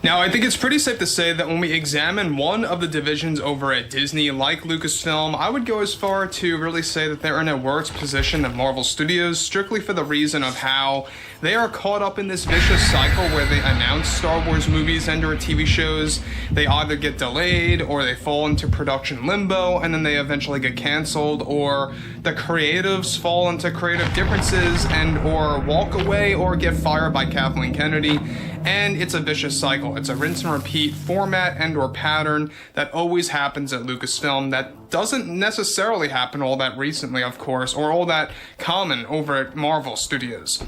Now, I think it's pretty safe to say that when we examine one of the divisions over at Disney, like Lucasfilm, I would go as far to really say that they're in a worse position than Marvel Studios, strictly for the reason of how they are caught up in this vicious cycle where they announce Star Wars movies and or TV shows, they either get delayed or they fall into production limbo, and then they eventually get canceled, or the creatives fall into creative differences and or walk away or get fired by Kathleen Kennedy. And it's a vicious cycle. It's a rinse and repeat format and or pattern that always happens at Lucasfilm that doesn't necessarily happen all that recently, of course, or all that common over at Marvel Studios.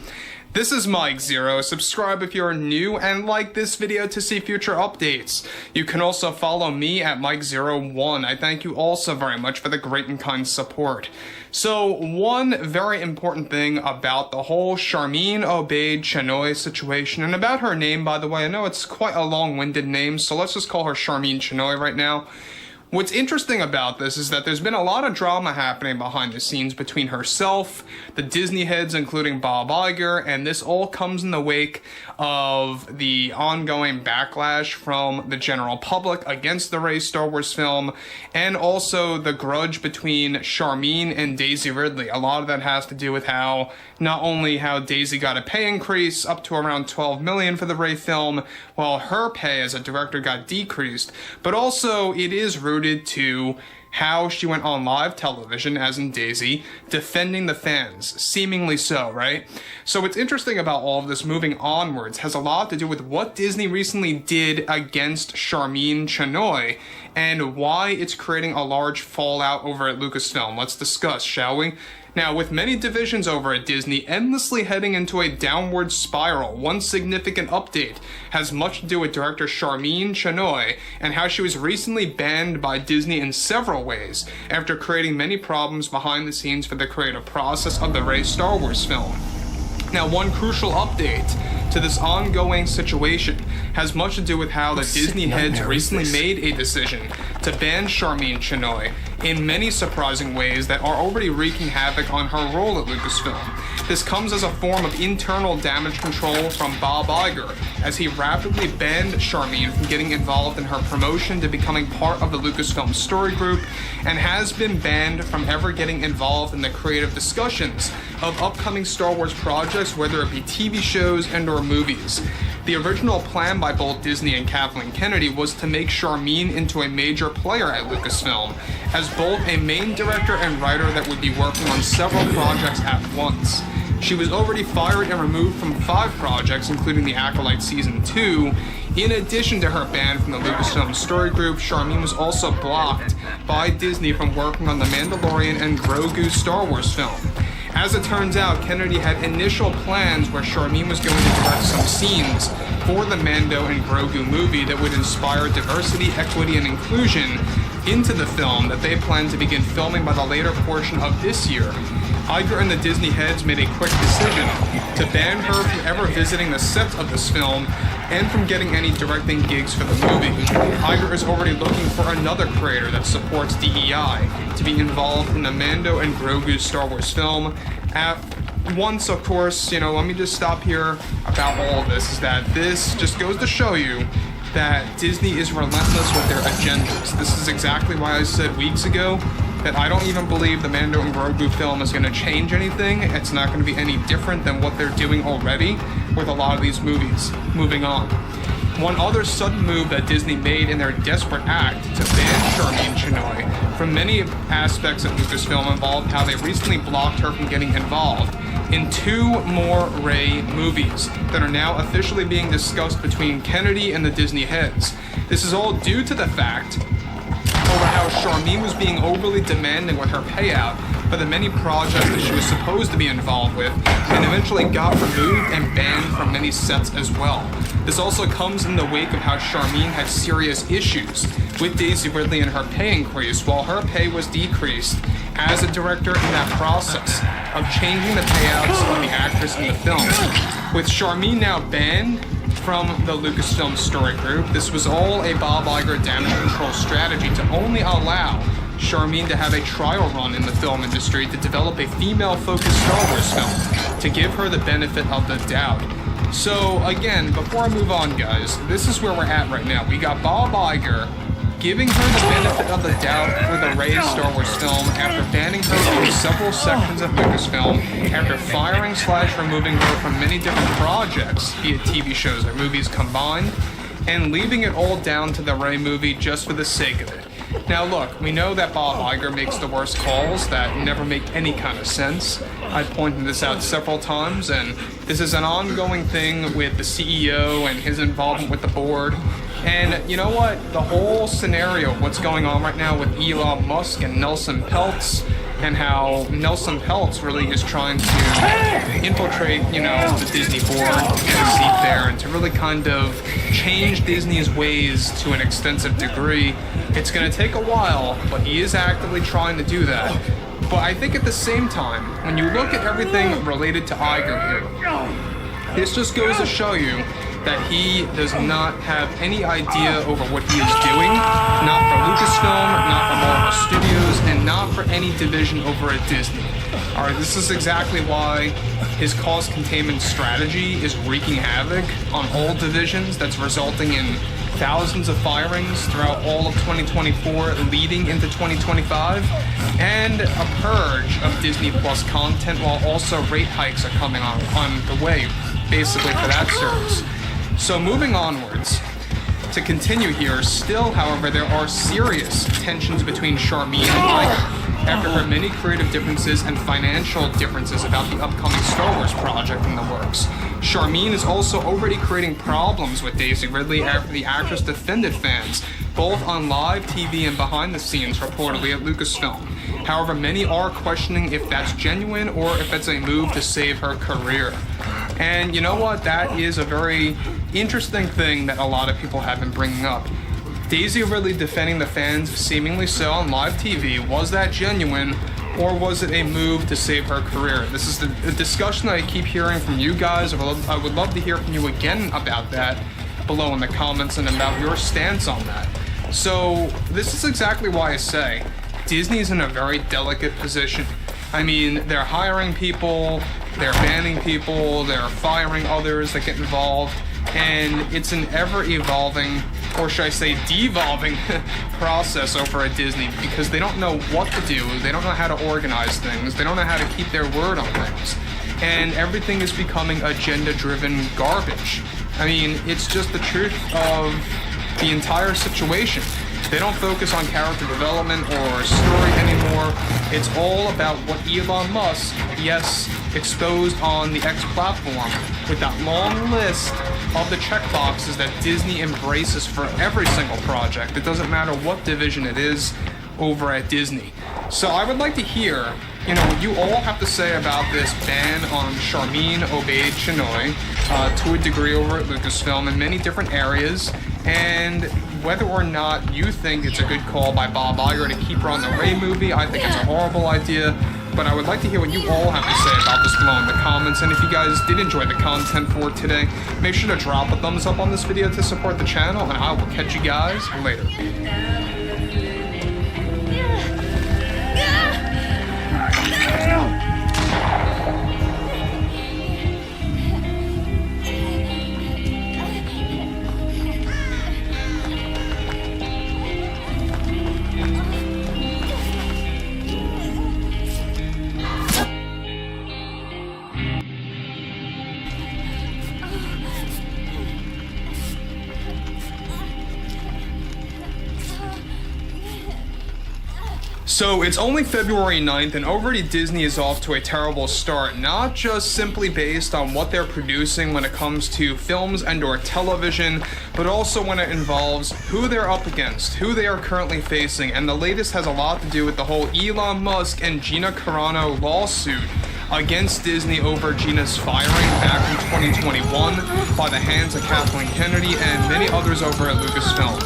This is Mike Zero. Subscribe if you're new and like this video to see future updates. You can also follow me at Mike01. I thank you all so very much for the great and kind support. So one very important thing about the whole Sharmeen Obaid-Chinoy situation, and about her name, by the way, I know it's quite a long-winded name, so let's just call her Sharmeen Chinoy right now. What's interesting about this is that there's been a lot of drama happening behind the scenes between herself, the Disney heads, including Bob Iger, and this all comes in the wake of the ongoing backlash from the general public against the Rey Star Wars film, and also the grudge between Sharmeen and Daisy Ridley. A lot of that has to do with how, not only how Daisy got a pay increase up to around $12 million for the Rey film, while her pay as a director got decreased, but also it is rooted to how she went on live television, as in Daisy, defending the fans, seemingly so, right? So what's interesting about all of this moving onwards has a lot to do with what Disney recently did against Sharmeen Chinoy and why it's creating a large fallout over at Lucasfilm. Let's discuss, shall we? Now, with many divisions over at Disney endlessly heading into a downward spiral, one significant update has much to do with director Sharmeen Chinoy and how she was recently banned by Disney in several ways after creating many problems behind the scenes for the creative process of the Rey Star Wars film. Now, one crucial update to this ongoing situation has much to do with how the Disney heads recently made a decision to ban Sharmeen Chinoy in many surprising ways that are already wreaking havoc on her role at Lucasfilm. This comes as a form of internal damage control from Bob Iger, as he rapidly banned Sharmeen from getting involved in her promotion to becoming part of the Lucasfilm story group, and has been banned from ever getting involved in the creative discussions of upcoming Star Wars projects, whether it be TV shows and or movies. The original plan by both Disney and Kathleen Kennedy was to make Sharmeen into a major player at Lucasfilm, as both a main director and writer that would be working on several projects at once. She was already fired and removed from 5 projects, including The Acolyte Season 2. In addition to her ban from the Lucasfilm story group, Sharmeen was also blocked by Disney from working on The Mandalorian and Grogu Star Wars film. As it turns out, Kennedy had initial plans where Sharmeen was going to direct some scenes for the Mando and Grogu movie that would inspire diversity, equity, and inclusion into the film that they planned to begin filming by the later portion of this year. Iger and the Disney heads made a quick decision to ban her from ever visiting the set of this film and from getting any directing gigs for the movie. Iger is already looking for another creator that supports DEI to be involved in the Mando and Grogu Star Wars film. At once, of course, let me just stop here about all of this, is that this just goes to show you that Disney is relentless with their agendas. This is exactly why I said weeks ago that I don't even believe the Mando and Grogu film is going to change anything. It's not going to be any different than what they're doing already with a lot of these movies. Moving on. One other sudden move that Disney made in their desperate act to ban Sharmeen Chinoy from many aspects of Lucasfilm involved how they recently blocked her from getting involved in 2 more Rey movies that are now officially being discussed between Kennedy and the Disney heads. This is all due to the fact over how Sharmeen was being overly demanding with her payout for the many projects that she was supposed to be involved with, and eventually got removed and banned from many sets as well. This also comes in the wake of how Sharmeen had serious issues with Daisy Ridley and her pay increase, while her pay was decreased as a director in that process of changing the payouts of the actress in the film. With Sharmeen now banned from the Lucasfilm story group, this was all a Bob Iger damage control strategy to only allow Sharmeen to have a trial run in the film industry to develop a female-focused Star Wars film, to give her the benefit of the doubt. So again, before I move on, guys, this is where we're at right now. We got Bob Iger giving her the benefit of the doubt for the Rey Star Wars film after banning her from several sections of Lucasfilm, after firing/removing her from many different projects, be it TV shows or movies combined, and leaving it all down to the Rey movie just for the sake of it. Now look, we know that Bob Iger makes the worst calls that never make any kind of sense. I've pointed this out several times, and this is an ongoing thing with the CEO and his involvement with the board. And you know what? The whole scenario, what's going on right now with Elon Musk and Nelson Peltz, and how Nelson Peltz really is trying to infiltrate, the Disney board, get a seat there, and to really kind of change Disney's ways to an extensive degree. It's going to take a while, but he is actively trying to do that. But I think at the same time, when you look at everything related to Iger here, this just goes to show you that he does not have any idea over what he is doing, not for Lucasfilm, not for Marvel Studios, and not for any division over at Disney. Alright, this is exactly why his cost containment strategy is wreaking havoc on all divisions, that's resulting in thousands of firings throughout all of 2024 leading into 2025, and a purge of Disney Plus content, while also rate hikes are coming on the way, basically, for that service. So moving onwards, to continue here, still, however, there are serious tensions between Sharmeen and Iger after her many creative differences and financial differences about the upcoming Star Wars project in the works. Sharmeen is also already creating problems with Daisy Ridley after the actress defended fans, both on live TV and behind the scenes, reportedly at Lucasfilm. However, many are questioning if that's genuine or if it's a move to save her career. And you know what? That is a very interesting thing that a lot of people have been bringing up. Daisy Ridley defending the fans, seemingly so, on live TV, was that genuine, or was it a move to save her career? This is the discussion that I keep hearing from you guys. I would love to hear from you again about that below in the comments and about your stance on that. So this is exactly why I say Disney's in a very delicate position. I mean, they're hiring people, they're banning people, they're firing others that get involved, and it's an ever-evolving, or should I say devolving, process over at Disney, because they don't know what to do, they don't know how to organize things, they don't know how to keep their word on things, and everything is becoming agenda-driven garbage. I mean, it's just the truth of the entire situation. They don't focus on character development or story anymore. It's all about what Elon Musk, yes, exposed on the X platform with that long list of the checkboxes that Disney embraces for every single project. It doesn't matter what division it is over at Disney. So I would like to hear, what you all have to say about this ban on Sharmeen Obaid-Chinoy to a degree over at Lucasfilm in many different areas, and whether or not you think it's a good call by Bob Iger to keep her on the Rey movie. I think it's a horrible idea, but I would like to hear what you all have to say about this below in the comments. And if you guys did enjoy the content for today, make sure to drop a thumbs up on this video to support the channel, and I will catch you guys later. So it's only February 9th, and already Disney is off to a terrible start, not just simply based on what they're producing when it comes to films and or television, but also when it involves who they're up against, who they are currently facing, and the latest has a lot to do with the whole Elon Musk and Gina Carano lawsuit against Disney over Gina's firing back in 2021 by the hands of Kathleen Kennedy and many others over at Lucasfilm.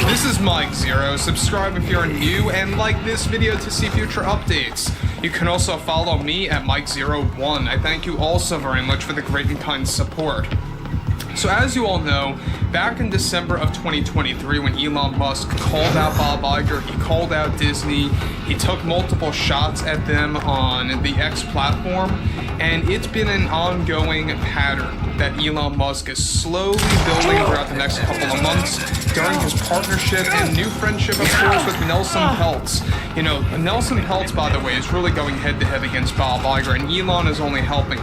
This is Mike Zero. Subscribe if you're new and like this video to see future updates. You can also follow me at Mike01. I thank you all so very much for the great and kind support. So as you all know, back in December of 2023 when Elon Musk called out Bob Iger, he called out Disney, he took multiple shots at them on the X platform, and it's been an ongoing pattern that Elon Musk is slowly building throughout the next couple of months during his partnership and new friendship, of course, with Nelson Peltz. You know, Nelson Peltz, by the way, is really going head-to-head against Bob Iger, and Elon is only helping.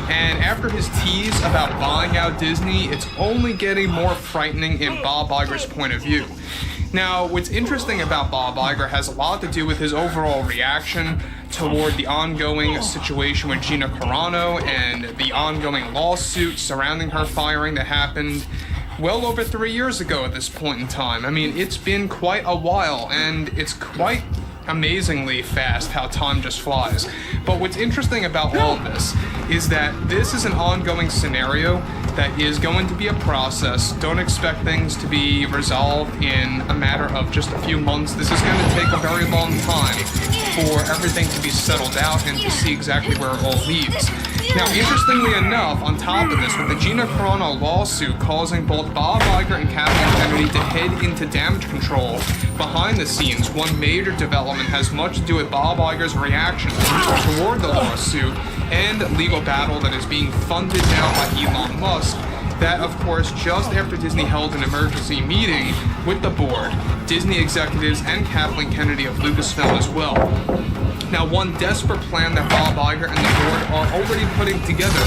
And after his tease about buying out Disney, it's only getting more frightening in Bob Iger's point of view. Now, what's interesting about Bob Iger has a lot to do with his overall reaction toward the ongoing situation with Gina Carano and the ongoing lawsuit surrounding her firing that happened well over 3 years ago at this point in time. I mean, it's been quite a while, and it's quite amazingly fast how time just flies. But what's interesting about all of this is that this is an ongoing scenario that is going to be a process. Don't expect things to be resolved in a matter of just a few months. This is going to take a very long time for everything to be settled out and to see exactly where it all leads. Now, interestingly enough, on top of this, with the Gina Carano lawsuit causing both Bob Iger and Kathleen Kennedy to head into damage control behind the scenes, one major development has much to do with Bob Iger's reaction toward the lawsuit and legal battle that is being funded now by Elon Musk. That, of course, just after Disney held an emergency meeting with the board, Disney executives, and Kathleen Kennedy of Lucasfilm as well. Now, one desperate plan that Bob Iger and the board are already putting together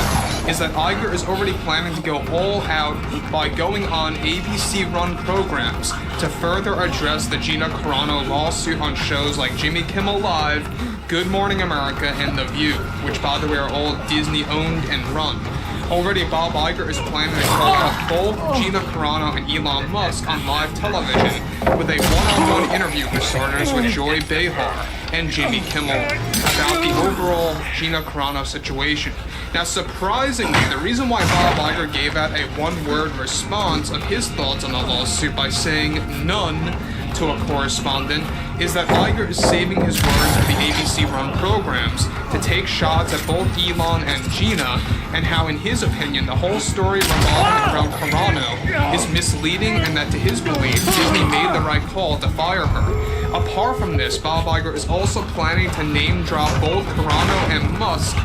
is that Iger is already planning to go all out by going on ABC-run programs to further address the Gina Carano lawsuit on shows like Jimmy Kimmel Live, Good Morning America, and The View, which, by the way, are all Disney-owned and run. Already, Bob Iger is planning to call out both Gina Carano and Elon Musk on live television with a one-on-one interview for starters with Joy Behar and Jimmy Kimmel about the overall Gina Carano situation. Now, surprisingly, the reason why Bob Iger gave out a one-word response of his thoughts on the lawsuit by saying none to a correspondent is that Iger is saving his words for the ABC-run programs to take shots at both Elon and Gina, and how, in his opinion, the whole story revolving around Carano is misleading, and that, to his belief, Disney made the right call to fire her. Apart from this, Bob Iger is also planning to name-drop both Carano and Musk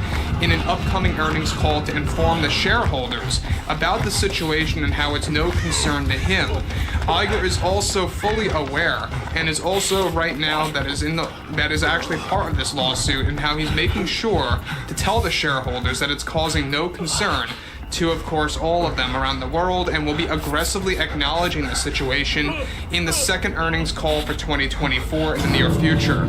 in an upcoming earnings call to inform the shareholders about the situation and how it's no concern to him. Iger is also fully aware, and is also right now that is actually part of this lawsuit, and how he's making sure to tell the shareholders that it's causing no concern to, of course, all of them around the world, and will be aggressively acknowledging the situation in the second earnings call for 2024 in the near future.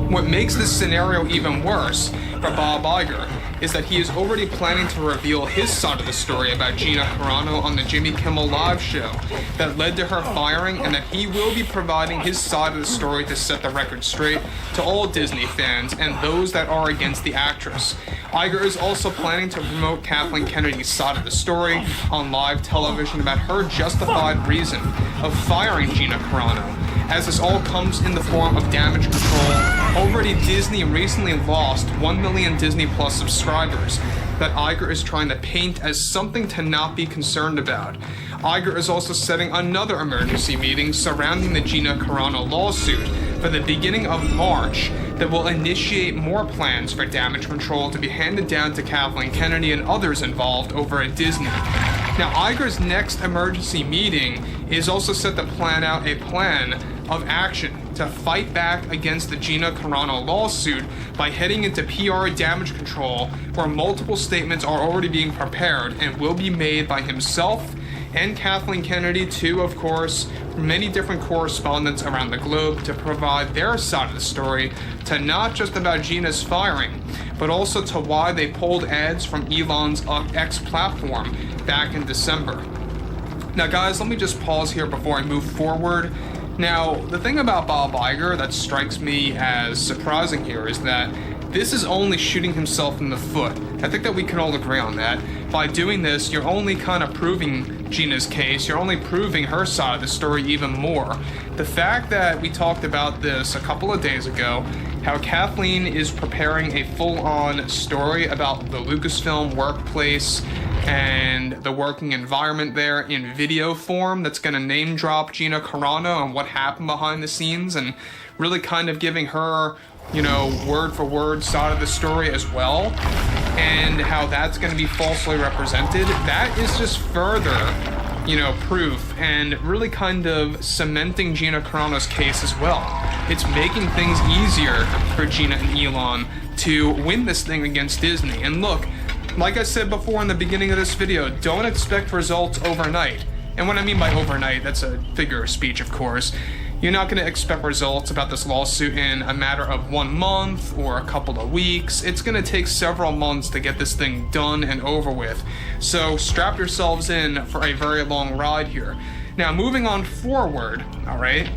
What makes this scenario even worse for Bob Iger is that he is already planning to reveal his side of the story about Gina Carano on the Jimmy Kimmel Live show that led to her firing, and that he will be providing his side of the story to set the record straight to all Disney fans and those that are against the actress. Iger is also planning to promote Kathleen Kennedy's side of the story on live television about her justified reason of firing Gina Carano. As this all comes in the form of damage control, already Disney recently lost 1 million Disney Plus subscribers that Iger is trying to paint as something to not be concerned about. Iger is also setting another emergency meeting surrounding the Gina Carano lawsuit for the beginning of March that will initiate more plans for damage control to be handed down to Kathleen Kennedy and others involved over at Disney. Now, Iger's next emergency meeting is also set to plan out a plan of action to fight back against the Gina Carano lawsuit by heading into PR damage control, where multiple statements are already being prepared and will be made by himself and Kathleen Kennedy, to, of course, many different correspondents around the globe to provide their side of the story, to not just about Gina's firing, but also to why they pulled ads from Elon's X platform back in December. Now, guys, let me just pause here before I move forward. Now, the thing about Bob Iger that strikes me as surprising here is that this is only shooting himself in the foot. I think that we can all agree on that. By doing this, you're only kind of proving Gina's case. You're only proving her side of the story even more. The fact that we talked about this a couple of days ago, how Kathleen is preparing a full-on story about the Lucasfilm workplace and the working environment there in video form that's going to name drop Gina Carano and what happened behind the scenes, and really kind of giving her word for word side of the story as well, and how that's going to be falsely represented, that is just further, proof and really kind of cementing Gina Carano's case as well. It's making things easier for Gina and Elon to win this thing against Disney. And look, like I said before in the beginning of this video, don't expect results overnight. And what I mean by overnight, that's a figure of speech, of course. You're not going to expect results about this lawsuit in a matter of 1 month or a couple of weeks. It's going to take several months to get this thing done and over with. So strap yourselves in for a very long ride here. Now, moving on forward, all right?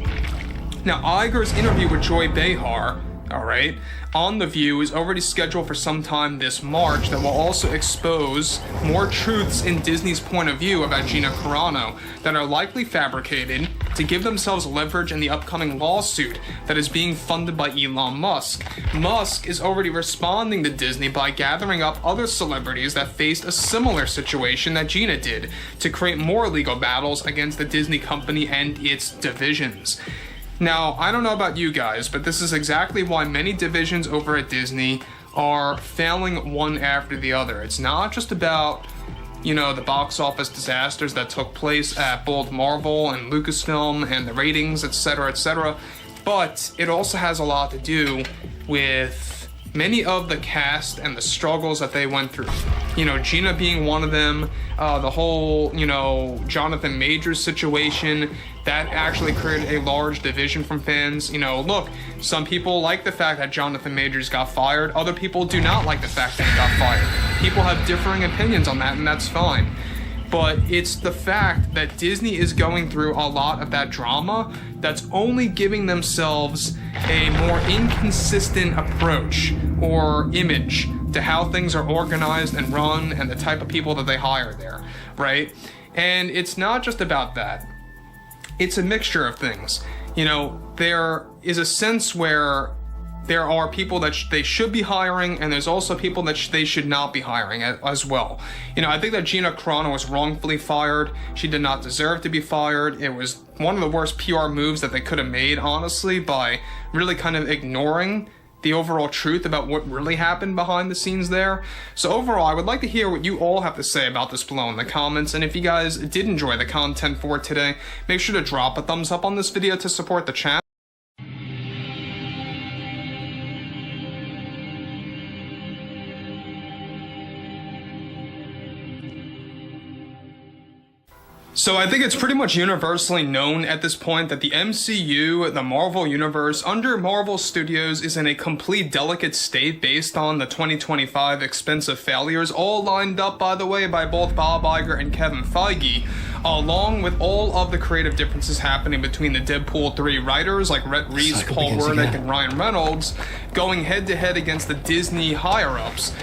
Now, Iger's interview with Joy Behar, all right, on The View is already scheduled for sometime this March that will also expose more truths in Disney's point of view about Gina Carano that are likely fabricated to give themselves leverage in the upcoming lawsuit that is being funded by Elon Musk. Musk is already responding to Disney by gathering up other celebrities that faced a similar situation that Gina did to create more legal battles against the Disney company and its divisions. Now, I don't know about you guys, but this is exactly why many divisions over at Disney are failing one after the other. It's not just about, the box office disasters that took place at both Marvel and Lucasfilm and the ratings, etc., but it also has a lot to do with many of the cast and the struggles that they went through. Gina being one of them, the whole, Jonathan Majors situation, that actually created a large division from fans. Look, some people like the fact that Jonathan Majors got fired. Other people do not like the fact that he got fired. People have differing opinions on that, and that's fine. But it's the fact that Disney is going through a lot of that drama that's only giving themselves a more inconsistent approach or image to how things are organized and run and the type of people that they hire there, right? And it's not just about that. It's a mixture of things. There is a sense where there are people that they should be hiring, and there's also people that they should not be hiring as well. I think that Gina Carano was wrongfully fired. She did not deserve to be fired. It was one of the worst PR moves that they could have made, honestly, by really kind of ignoring the overall truth about what really happened behind the scenes there. So overall, I would like to hear what you all have to say about this below in the comments, and if you guys did enjoy the content for today, make sure to drop a thumbs up on this video to support the channel. So I think it's pretty much universally known at this point that the MCU, the Marvel Universe, under Marvel Studios is in a complete delicate state based on the 2025 expensive failures, all lined up, by the way, by both Bob Iger and Kevin Feige, along with all of the creative differences happening between the Deadpool 3 writers like Rhett Reese, Paul Wernick, and Ryan Reynolds, going head-to-head against the Disney higher-ups.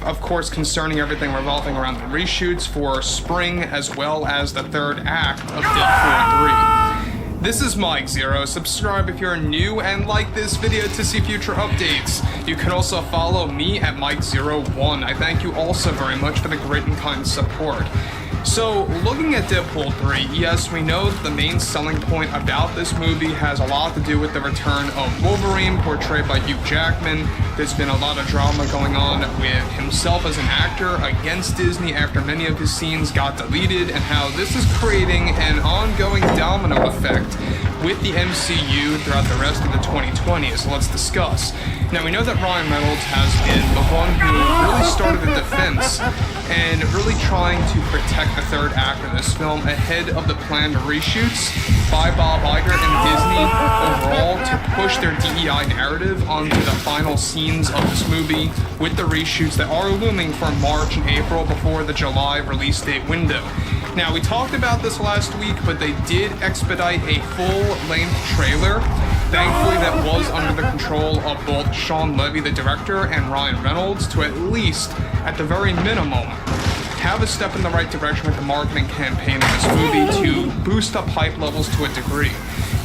Of course, concerning everything revolving around the reshoots for spring, as well as the third act of Deadpool 3. This is Mike Zero. Subscribe if you're new and like this video to see future updates. You can also follow me at Mike01. I thank you also very much for the great and kind support. So, looking at Deadpool 3, yes, we know that the main selling point about this movie has a lot to do with the return of Wolverine, portrayed by Hugh Jackman. There's been a lot of drama going on with himself as an actor against Disney after many of his scenes got deleted, and how this is creating an ongoing domino effect with the MCU throughout the rest of the 2020s. So let's discuss. Now, we know that Ryan Reynolds has been the one who really started the defense and really trying to protect the third act of this film ahead of the planned reshoots by Bob Iger and Disney overall to push their DEI narrative onto the final scenes of this movie with the reshoots that are looming for March and April before the July release date window. Now, we talked about this last week, but they did expedite a full-length trailer. Thankfully, that was under the control of both Shawn Levy, the director, and Ryan Reynolds, to at least, at the very minimum, have a step in the right direction with the marketing campaign of this movie to boost up hype levels to a degree.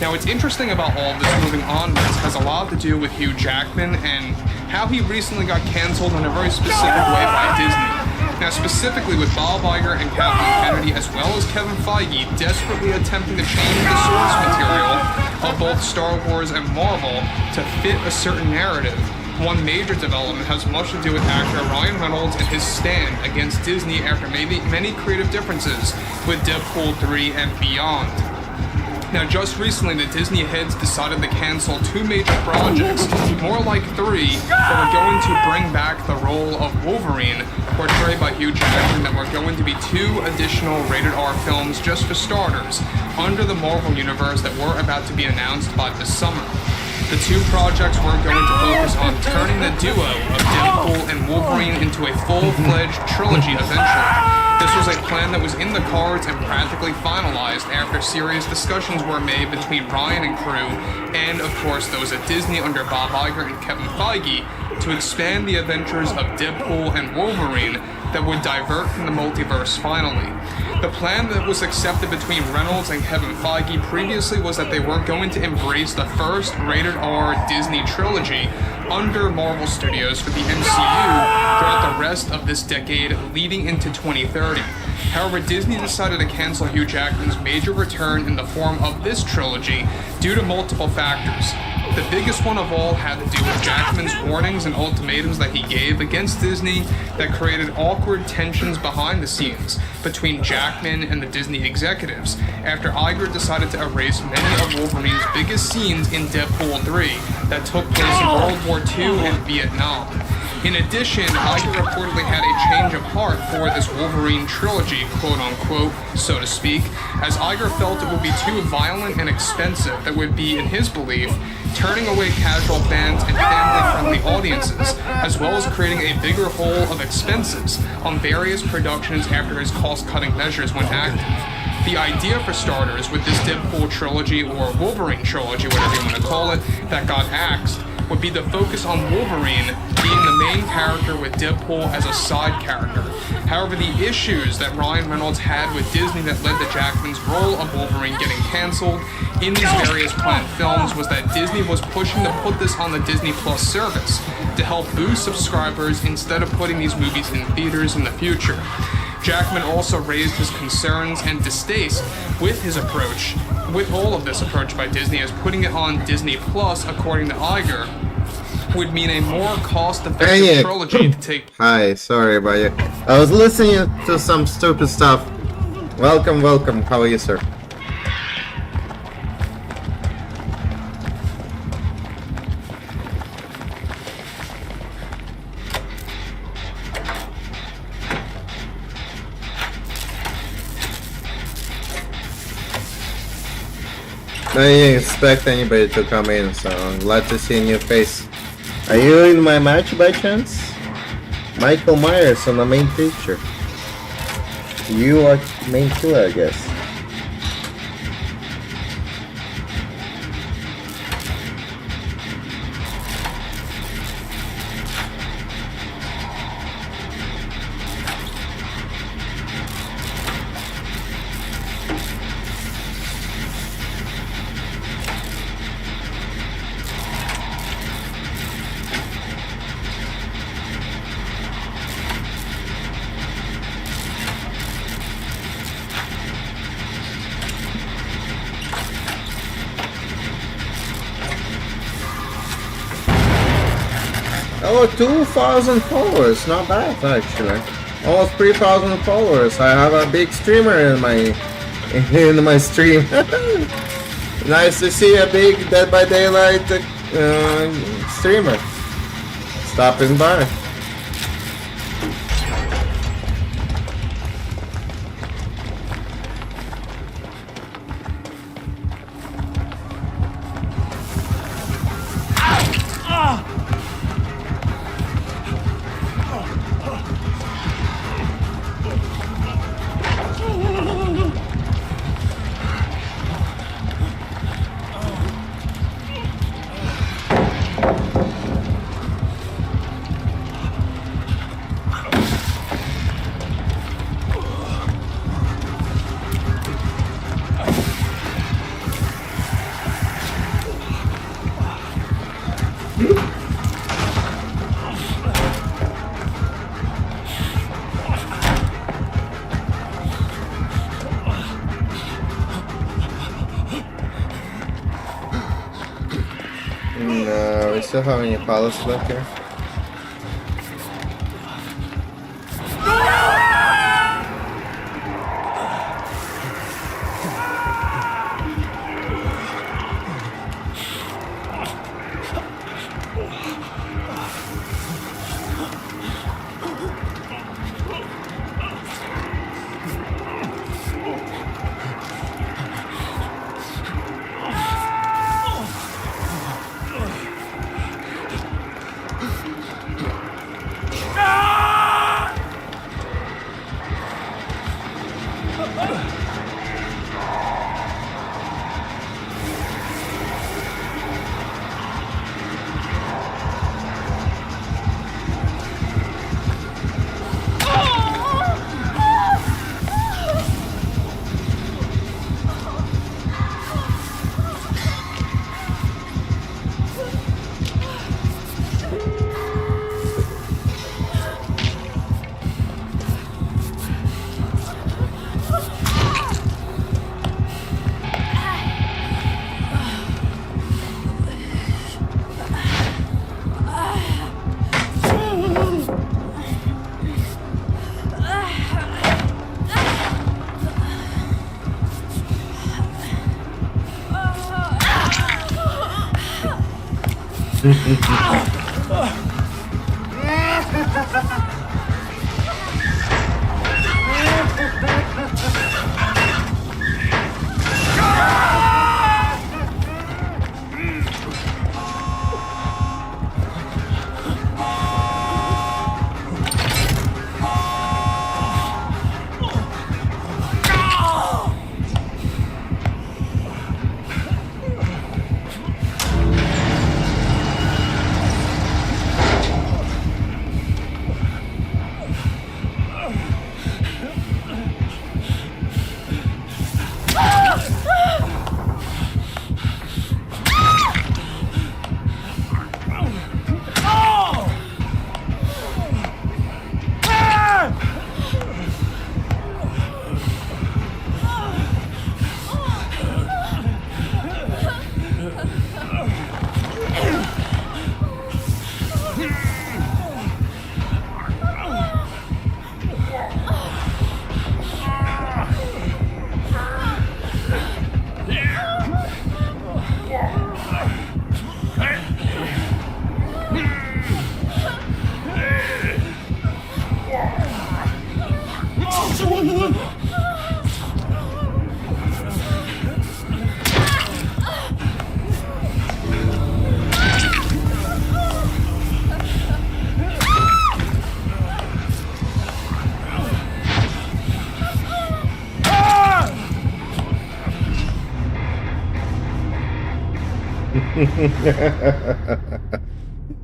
Now, what's interesting about all of this moving onwards has a lot to do with Hugh Jackman and how he recently got canceled in a very specific way by Disney. Now, specifically with Bob Iger and Kathleen Kennedy, as well as Kevin Feige, desperately attempting to change the source material of both Star Wars and Marvel to fit a certain narrative. One major development has much to do with actor Ryan Reynolds and his stand against Disney after many creative differences with Deadpool 3 and beyond. Now, just recently, the Disney heads decided to cancel 2 major projects, more like 3, that were going to bring back the role of Wolverine, portrayed by Hugh Jackman, that were going to be 2 additional rated R films just for starters, under the Marvel Universe that were about to be announced by this summer. The 2 projects were going to focus on turning the duo of Deadpool and Wolverine into a full-fledged trilogy eventually. This was a plan that was in the cards and practically finalized after serious discussions were made between Ryan and crew, and of course those at Disney under Bob Iger and Kevin Feige, to expand the adventures of Deadpool and Wolverine that would divert from the multiverse finally. The plan that was accepted between Reynolds and Kevin Feige previously was that they were going to embrace the first rated R Disney trilogy under Marvel Studios for the MCU throughout the rest of this decade leading into 2030. However, Disney decided to cancel Hugh Jackman's major return in the form of this trilogy due to multiple factors. The biggest one of all had to do with Jackman's warnings and ultimatums that he gave against Disney that created awkward tensions behind the scenes between Jackman and the Disney executives after Iger decided to erase many of Wolverine's biggest scenes in Deadpool 3 that took place in World War II and Vietnam. In addition, Iger reportedly had a change of heart for this Wolverine trilogy, quote-unquote, so to speak, as Iger felt it would be too violent and expensive that would be, in his belief, turning away casual fans and family-friendly audiences, as well as creating a bigger hole of expenses on various productions after his cost-cutting measures went active. The idea, for starters, with this Deadpool trilogy, or Wolverine trilogy, whatever you want to call it, that got axed, would be the focus on Wolverine being the main character with Deadpool as a side character. However, the issues that Ryan Reynolds had with Disney that led to Jackman's role of Wolverine getting canceled in these various planned films was that Disney was pushing to put this on the Disney Plus service to help boost subscribers instead of putting these movies in theaters in the future. Jackman also raised his concerns and distaste with his approach, with all of this approach by Disney, as putting it on Disney Plus, according to Iger, would mean a more cost-effective trilogy to take. Hi, sorry about you. I was listening to some stupid stuff. Welcome. How are you, sir? I didn't expect anybody to come in, so I'm glad to see a new face. Are you in my match by chance? Michael Myers on the main picture. You are main killer, I guess. Oh, 2,000 followers, not bad actually. Almost 3,000 followers. I have a big streamer in my stream. Nice to see a big Dead by Daylight streamer stopping by. we still have any pilots left here?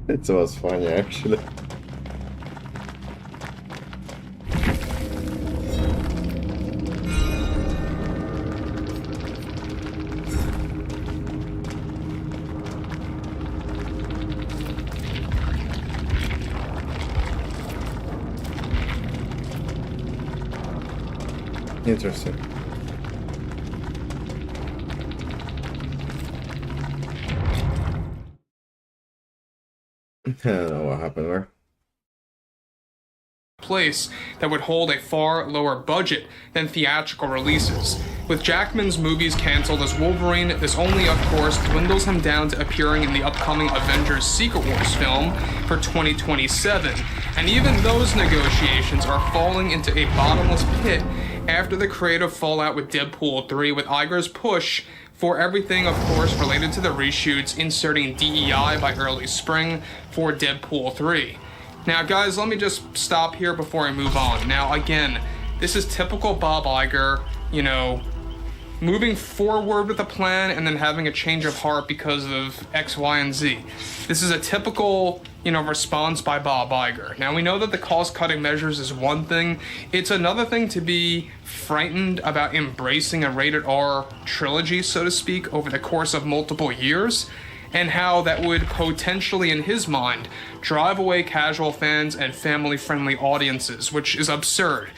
It was funny, actually. Interesting. I don't know what happened there. Place that would hold a far lower budget than theatrical releases. With Jackman's movies canceled as Wolverine, this only, of course, dwindles him down to appearing in the upcoming Avengers Secret Wars film for 2027. And even those negotiations are falling into a bottomless pit after the creative fallout with Deadpool 3, with Iger's push for everything, of course, related to the reshoots, inserting DEI by early spring for Deadpool 3. Now, guys, let me just stop here before I move on. Now, again, this is typical Bob Iger, you know, moving forward with a plan and then having a change of heart because of X, Y, and Z. This is a typical, you know, response by Bob Iger. Now, we know that the cost-cutting measures is one thing. It's another thing to be frightened about embracing a rated R trilogy, so to speak, over the course of multiple years, and how that would potentially, in his mind, drive away casual fans and family-friendly audiences, which is absurd.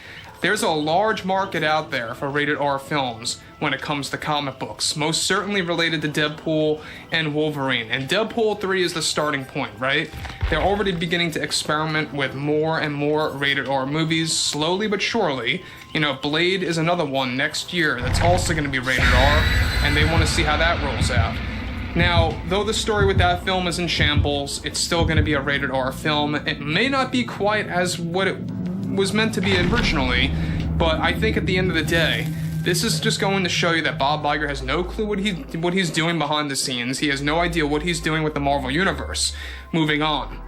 There's a large market out there for rated R films when it comes to comic books, most certainly related to Deadpool and Wolverine. And Deadpool 3 is the starting point, right? They're already beginning to experiment with more and more rated R movies, slowly but surely. You know, Blade is another one next year that's also going to be rated R, and they want to see how that rolls out. Now, though the story with that film is in shambles, it's still going to be a rated R film. It may not be quite as what it was meant to be originally, but I think at the end of the day, this is just going to show you that Bob Iger has no clue what he's doing behind the scenes. He has no idea what he's doing with the Marvel Universe. Moving on.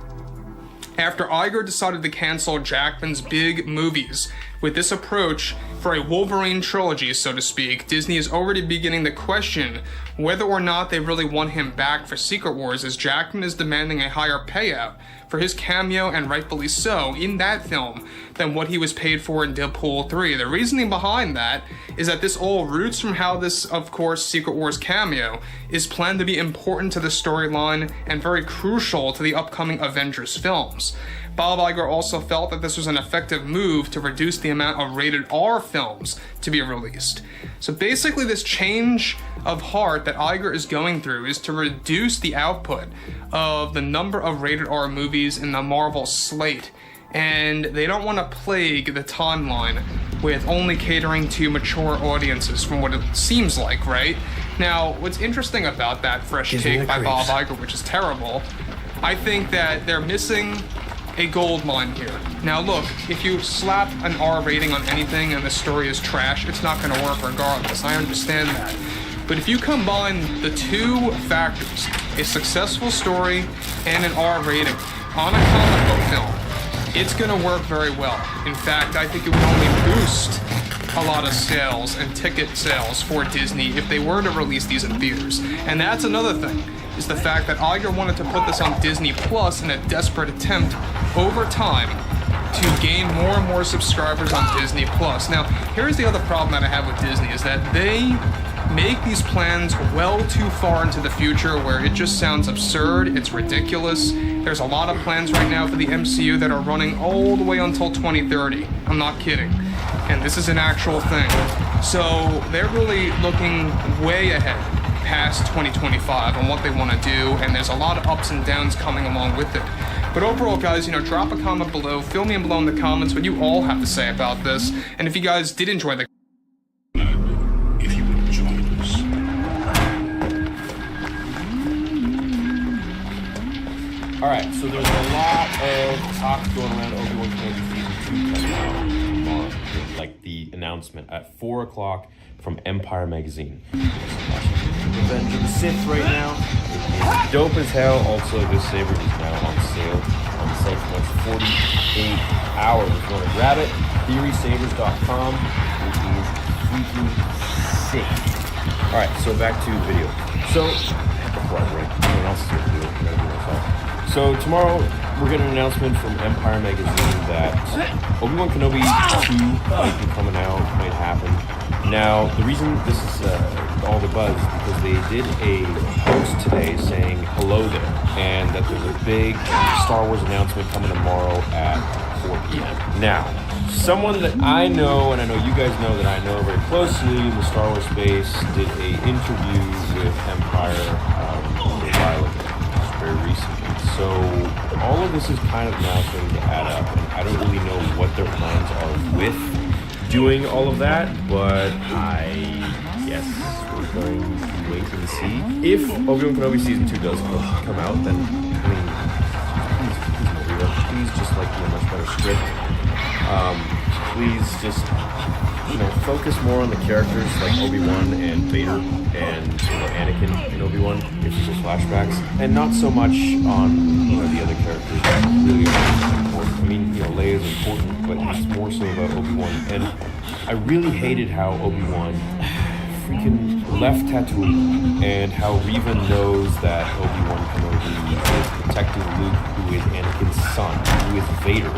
After Iger decided to cancel Jackman's big movies, with this approach for a Wolverine trilogy, so to speak, Disney is already beginning to question whether or not they really want him back for Secret Wars, as Jackman is demanding a higher payout for his cameo, and rightfully so, in that film than what he was paid for in Deadpool 3. The reasoning behind that is that this all roots from how this, of course, Secret Wars cameo is planned to be important to the storyline and very crucial to the upcoming Avengers films. Bob Iger also felt that this was an effective move to reduce the amount of rated R films to be released. So basically this change of heart that Iger is going through is to reduce the output of the number of rated R movies in the Marvel slate. And they don't want to plague the timeline with only catering to mature audiences from what it seems like, right? Now, what's interesting about that fresh take by Bob Iger, which is terrible, I think that they're missing a gold mine here. Now look, if you slap an R rating on anything and the story is trash, it's not going to work regardless. I understand that. But if you combine the two factors, a successful story and an R rating on a comic book film, it's going to work very well. In fact, I think it would only boost a lot of sales and ticket sales for Disney if they were to release these in theaters. And that's another thing, is the fact that Iger wanted to put this on Disney Plus in a desperate attempt over time to gain more and more subscribers on Disney Plus. Now, here's the other problem that I have with Disney, is that they make these plans well too far into the future where it just sounds absurd, it's ridiculous. There's a lot of plans right now for the MCU that are running all the way until 2030. I'm not kidding. And this is an actual thing. So they're really looking way ahead past 2025 on what they want to do, and there's a lot of ups and downs coming along with it. But overall, guys, drop a comment below, fill me in below in the comments what you all have to say about this, and if you guys did enjoy the Alright, so there's a lot of talk going around Obi-Wan Kenobi Season 2 coming out tomorrow. Like the announcement at 4 o'clock from Empire Magazine. Revenge of the Sith right now. It is dope as hell. Also, this saber is now on sale. On sale for like 48 hours. If you want to grab it, theorysabers.com. It is freaking sick. Alright, so back to the video. So, before I break, everyone else is here to do it. I gotta do myself. So tomorrow we're getting an announcement from Empire Magazine that Obi-Wan Kenobi 2 might be coming out, might happen. Now, the reason this is all the buzz is because they did a post today saying hello there, and that there's a big Star Wars announcement coming tomorrow at 4 p.m. Now, someone that I know, and I know you guys know that I know very closely in the Star Wars space, did a interview with Empire a while ago, very recently. So all of this is kind of now starting to add up, and I don't really know what their plans are with doing all of that, but I guess we're going to wait and see. If Obi-Wan Kenobi Season 2 does come out, then, please just like a much better script. Please just, focus more on the characters like Obi-Wan and Vader and Anakin and Obi-Wan, if it's just flashbacks, and not so much on the other characters that really are important. I mean, Leia is important, but it's more so about Obi-Wan. And I really hated how Obi-Wan freaking left Tatooine, and how Reva knows that Obi-Wan Kenobi is protecting Luke, who is Anakin's son, who is Vader.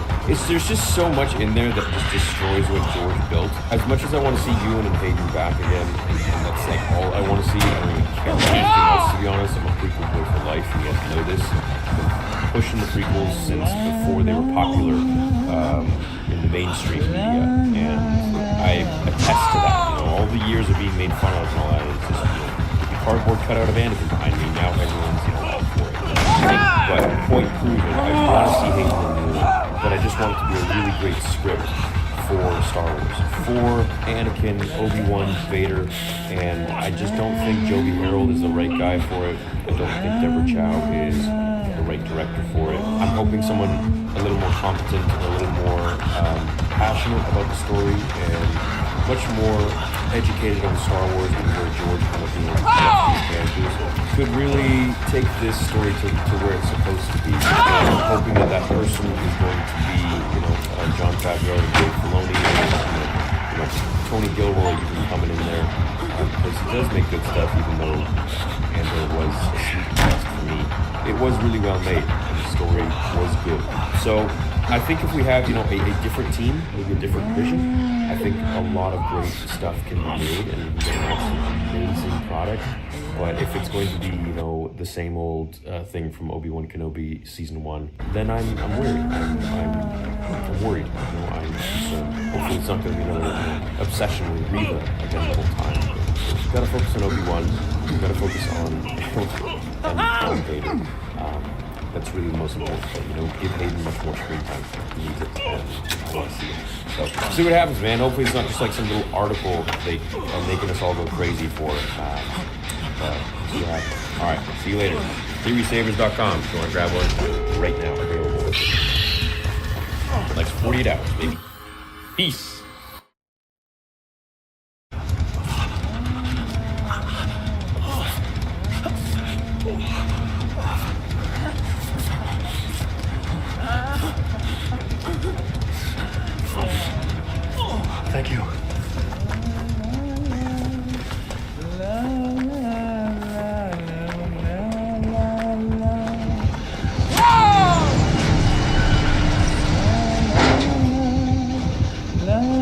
There's just so much in there that just destroys what George built. As much as I want to see Ewan and Hayden back again, and that's like all I want to see, I don't even care about anything else, to be honest. I'm a prequel boy for life, you guys know this. I've been pushing the prequels since before they were popular. in the mainstream media, and I attest to that. You know, all the years of being made fun of and all that is just, you know, the cardboard cutout of Anakin behind me. Now everyone's, you know, all for it. But point proven, I want to see Hayden in the new one, but I just want it to be a really great script for Star Wars, for Anakin, Obi-Wan, Vader, and I just don't think Joby Harold is the right guy for it. I don't think Deborah Chow is the right director for it. I'm hoping someone a little more competent, a little more passionate about the story, and much more educated on Star Wars than where George kind of, you know, characters could really take this story to where it's supposed to be. I'm hoping that that person is going to be, you know, Jon Favreau and Dave Filoni, and, you know, Tony Gilroy even coming in there, because he does make good stuff, even though Andor was a sweet test for me. It was really well made, and the story was good. So I think if we have, you know, a different team, maybe a different vision, I think a lot of great stuff can be made, and we can have some amazing product. But if it's going to be, you know, the same old thing from Obi-Wan Kenobi season 1, then I'm worried. I'm worried. You know, I'm concerned. Hopefully it's not going to be another obsession with Reva again the whole time. We've got to focus on Obi-Wan. We've got to focus on Vader. That's really the most important thing. You know, give Hayden much more screen time. He needs it, and I want to see it. So, see what happens, man. Hopefully it's not just like some little article that they are making us all go crazy for. See what happens. All right, see you later. TheorySavers.com. If you want to grab one right now, available. Like 48 hours, baby. Peace. Thank you. La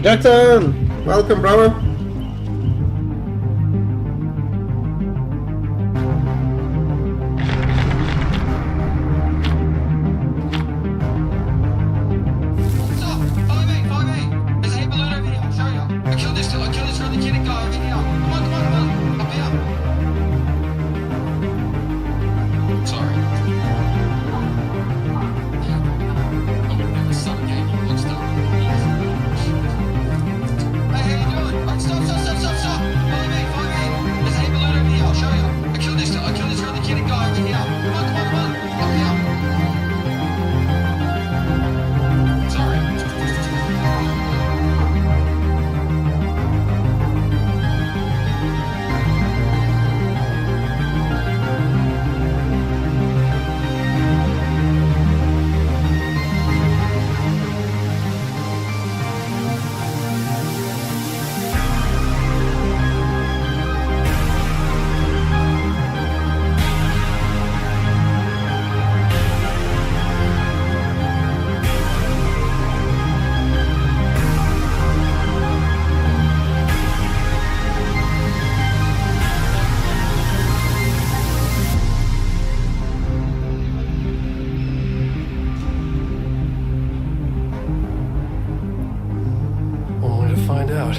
Jackson! Welcome, brother! What's up? Follow me, follow me. There's a heat balloon over here, I'll show you. I killed this really kidding guy over here. Come on, up here. Sorry. I would never suffocate you, monster. Hey, how you doing? Right, stop. Follow me. There's a heat balloon over here, I'll show you. I killed this really kidding guy over here. Come on, up here. Sorry. Only to find out.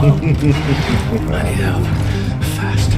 I need help. Fast.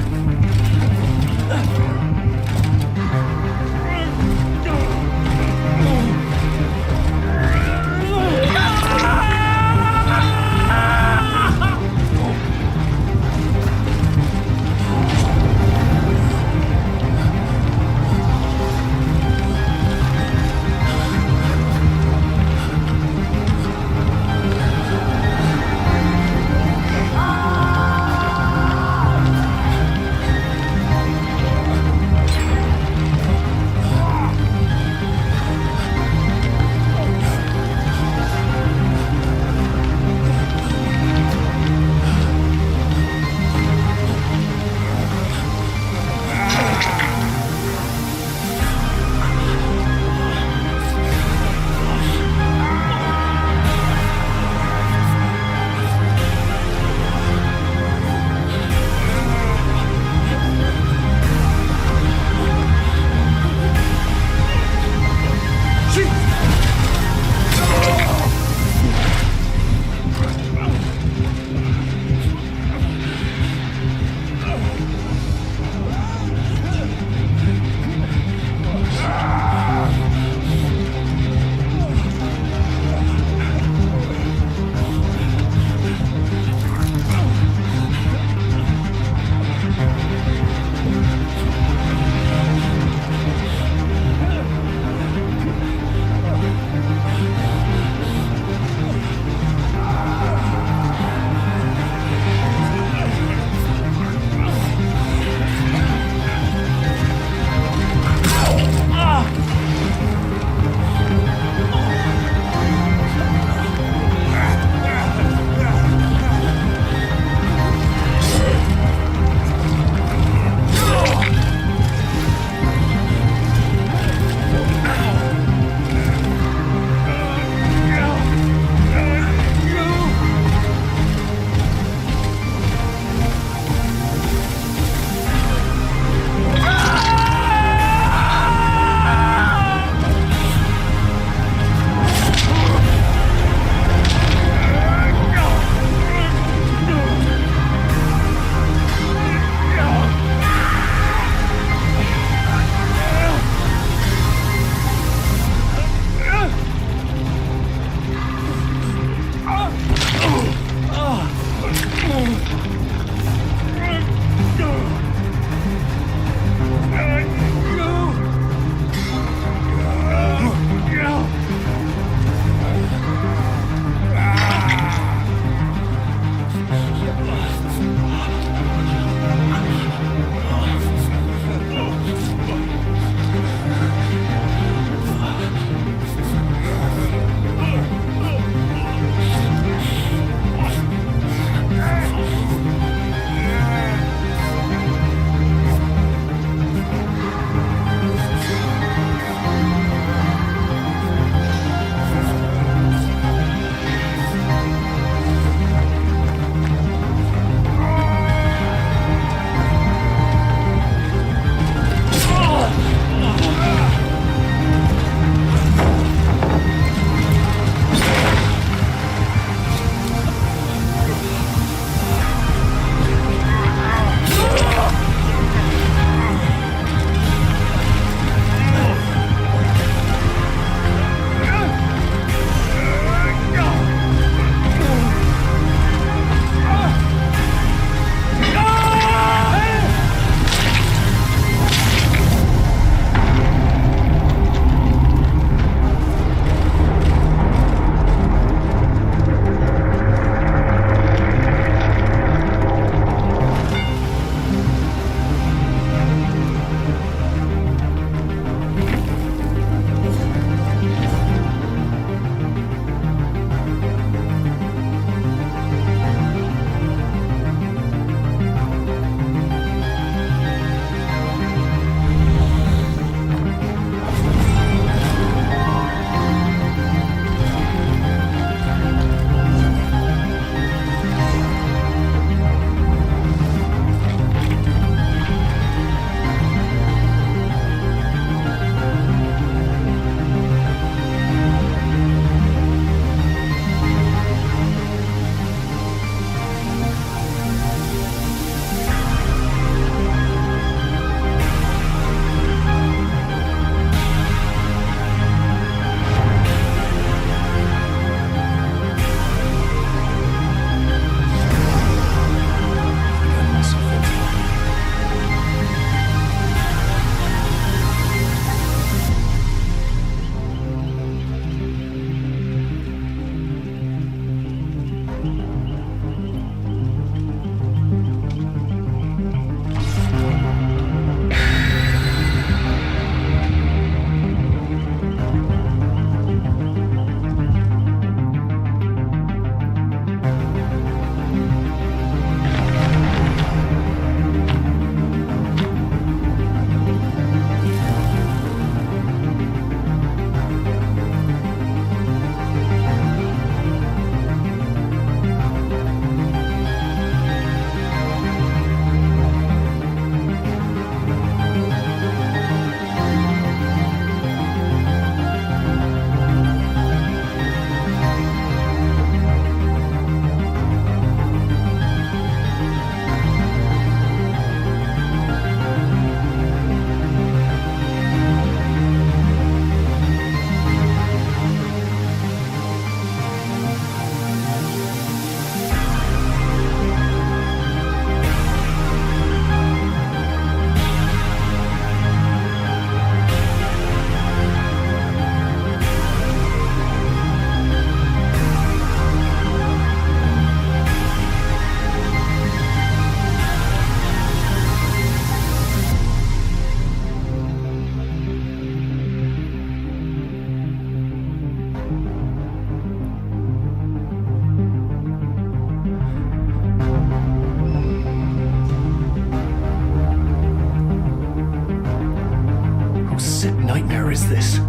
is this?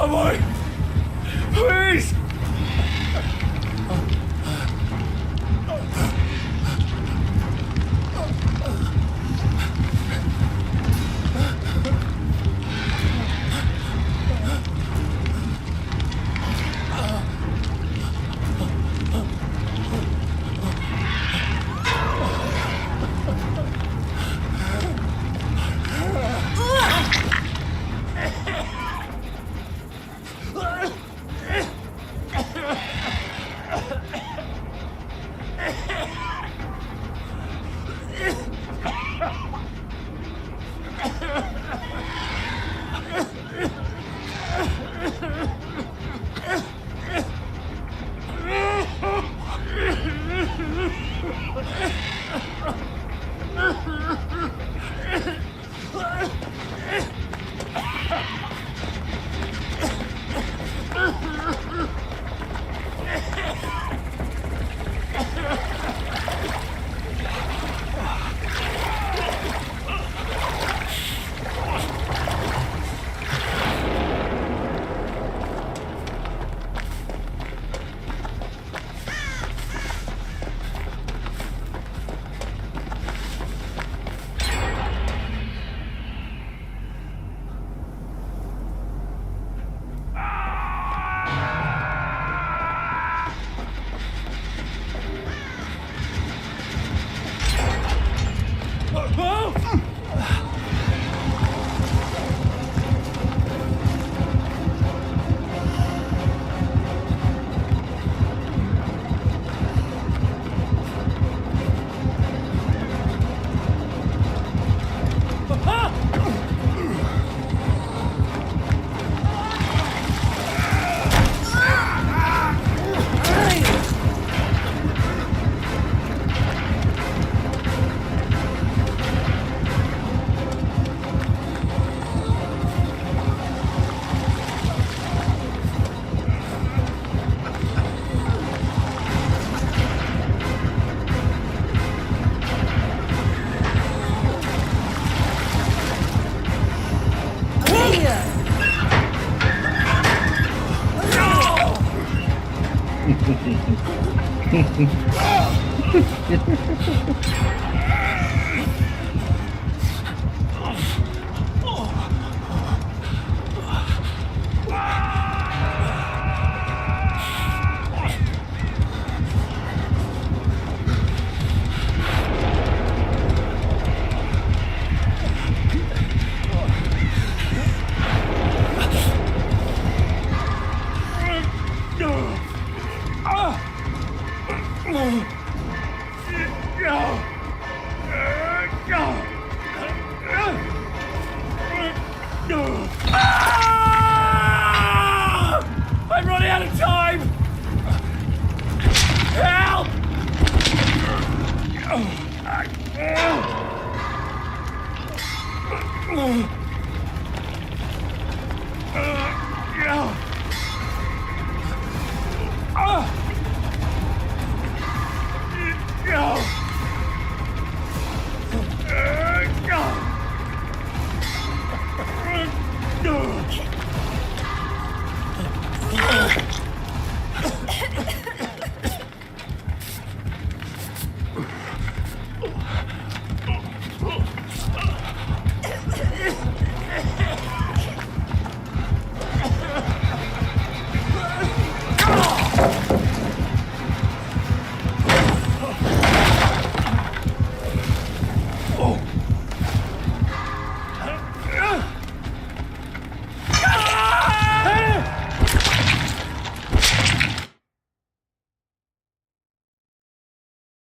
Someone! Please! Ugh.